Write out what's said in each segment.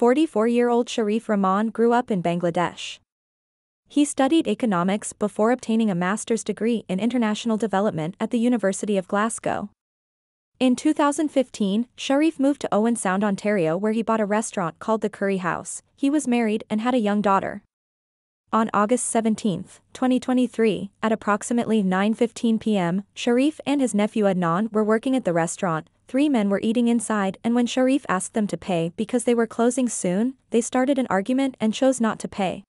44-year-old Sharif Rahman grew up in Bangladesh. He studied economics before obtaining a master's degree in international development at the University of Glasgow. In 2015, Sharif moved to Owen Sound, Ontario, where he bought a restaurant called the Curry House. He was married and had a young daughter. On August 17, 2023, at approximately 9:15 p.m., Sharif and his nephew Adnan were working at the restaurant. 3 men were eating inside, and when Sharif asked them to pay because they were closing soon, they started an argument and chose not to pay.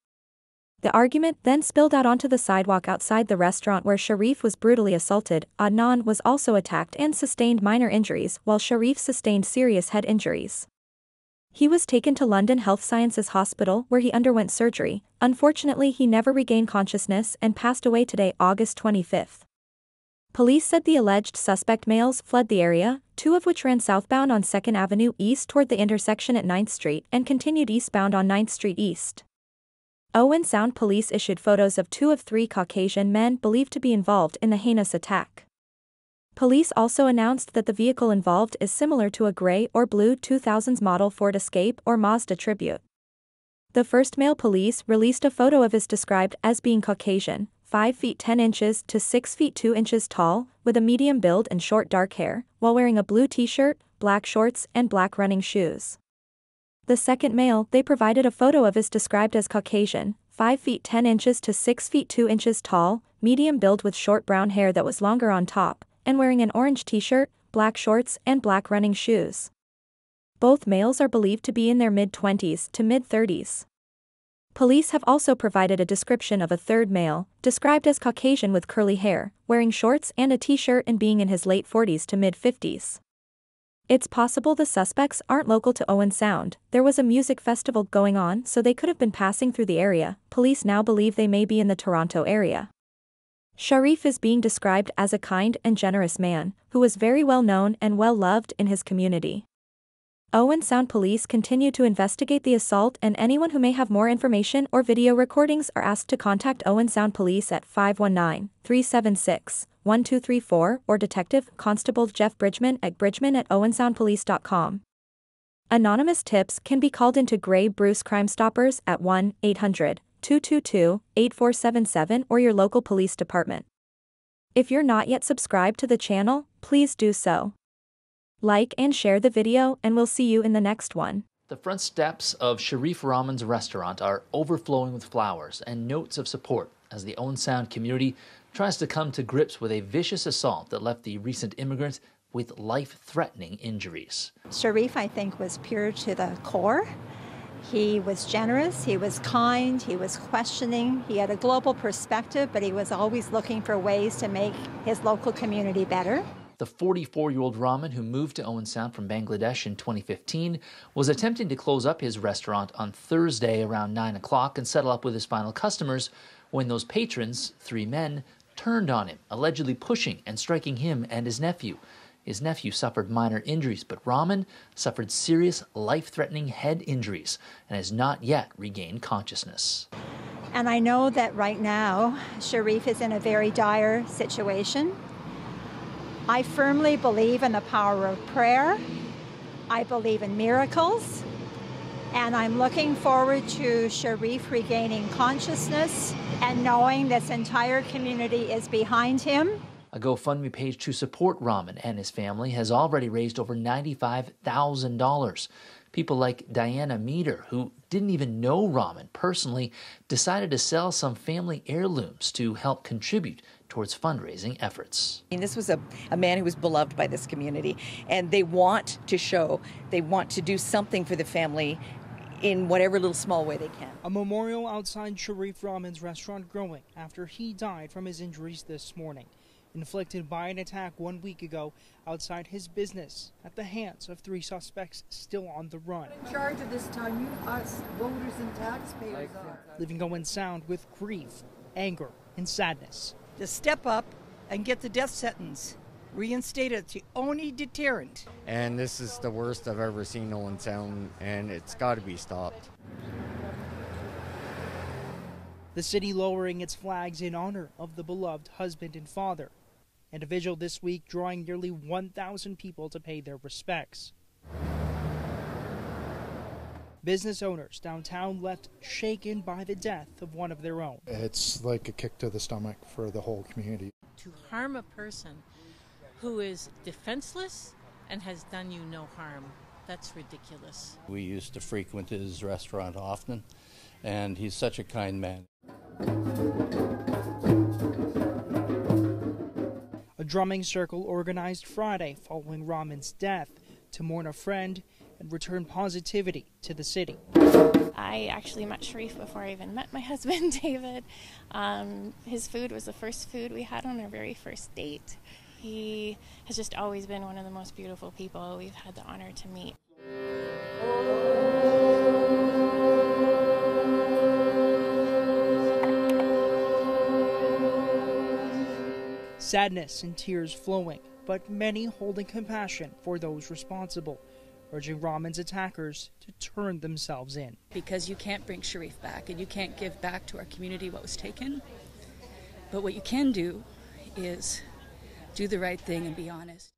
The argument then spilled out onto the sidewalk outside the restaurant, where Sharif was brutally assaulted. Adnan was also attacked and sustained minor injuries, while Sharif sustained serious head injuries. He was taken to London Health Sciences Hospital, where he underwent surgery. Unfortunately, he never regained consciousness and passed away today, August 25. Police said the alleged suspect males fled the area, 2 of which ran southbound on 2nd Avenue East toward the intersection at 9th Street and continued eastbound on 9th Street East. Owen Sound police issued photos of 2 of 3 Caucasian men believed to be involved in the heinous attack. Police also announced that the vehicle involved is similar to a gray or blue 2000s model Ford Escape or Mazda Tribute. The first male police released a photo of his described as being Caucasian, 5 feet 10 inches to 6 feet 2 inches tall, with a medium build and short dark hair, while wearing a blue t-shirt, black shorts and black running shoes. The second male they provided a photo of is described as Caucasian, 5 feet 10 inches to 6 feet 2 inches tall, medium build with short brown hair that was longer on top, and wearing an orange t-shirt, black shorts and black running shoes. Both males are believed to be in their mid-20s to mid-30s. Police have also provided a description of a third male, described as Caucasian with curly hair, wearing shorts and a t-shirt and being in his late 40s to mid-50s. It's possible the suspects aren't local to Owen Sound. There was a music festival going on, so they could have been passing through the area. Police now believe they may be in the Toronto area. Sharif is being described as a kind and generous man, who was very well known and well loved in his community. Owen Sound police continue to investigate the assault, and anyone who may have more information or video recordings are asked to contact Owen Sound police at 519-376-1234 or Detective Constable Jeff Bridgman at bridgman@owensoundpolice.com. Anonymous tips can be called into Grey Bruce Crime Stoppers at 1-800-222-8477 or your local police department. If you're not yet subscribed to the channel, please do so. Like and share the video, and we'll see you in the next one. The front steps of Sharif Rahman's restaurant are overflowing with flowers and notes of support as the Owen Sound community tries to come to grips with a vicious assault that left the recent immigrant with life-threatening injuries. Sharif, I think, was pure to the core. He was generous, he was kind, he was questioning, he had a global perspective, but he was always looking for ways to make his local community better. The 44-year-old Rahman, who moved to Owen Sound from Bangladesh in 2015, was attempting to close up his restaurant on Thursday around 9 o'clock and settle up with his final customers when those patrons, 3 men, turned on him, allegedly pushing and striking him and his nephew. His nephew suffered minor injuries, but Rahman suffered serious, life-threatening head injuries and has not yet regained consciousness. And I know that right now, Sharif is in a very dire situation. I firmly believe in the power of prayer. I believe in miracles. And I'm looking forward to Sharif regaining consciousness and knowing this entire community is behind him. A GoFundMe page to support Rahman and his family has already raised over $95,000. People like Diana Meter, who didn't even know Rahman personally, decided to sell some family heirlooms to help contribute towards fundraising efforts. This was a man who was beloved by this community, and they want to do something for the family in whatever little small way they can. A memorial outside Sharif Rahman's restaurant growing after he died from his injuries this morning, inflicted by an attack 1 week ago outside his business at the hands of 3 suspects still on the run. In charge of this time, you, us, voters and taxpayers are. Leaving Owen Sound with grief, anger, and sadness. To step up and get the death sentence reinstated. It's the only deterrent. And this is the worst I've ever seen Owen Sound, and it's got to be stopped. The city lowering its flags in honor of the beloved husband and father, and a vigil this week drawing nearly 1,000 people to pay their respects. Business owners downtown left shaken by the death of one of their own. It's like a kick to the stomach for the whole community. To harm a person who is defenseless and has done you no harm, that's ridiculous. We used to frequent his restaurant often, and he's such a kind man. A drumming circle organized Friday following Rahman's death to mourn a friend and return positivity to the city. I actually met Sharif before I even met my husband, David. His food was the first food we had on our very first date. He has just always been one of the most beautiful people we've had the honor to meet. Sadness and tears flowing, but many holding compassion for those responsible, urging Rahman's attackers to turn themselves in. Because you can't bring Sharif back and you can't give back to our community what was taken. But what you can do is do the right thing and be honest.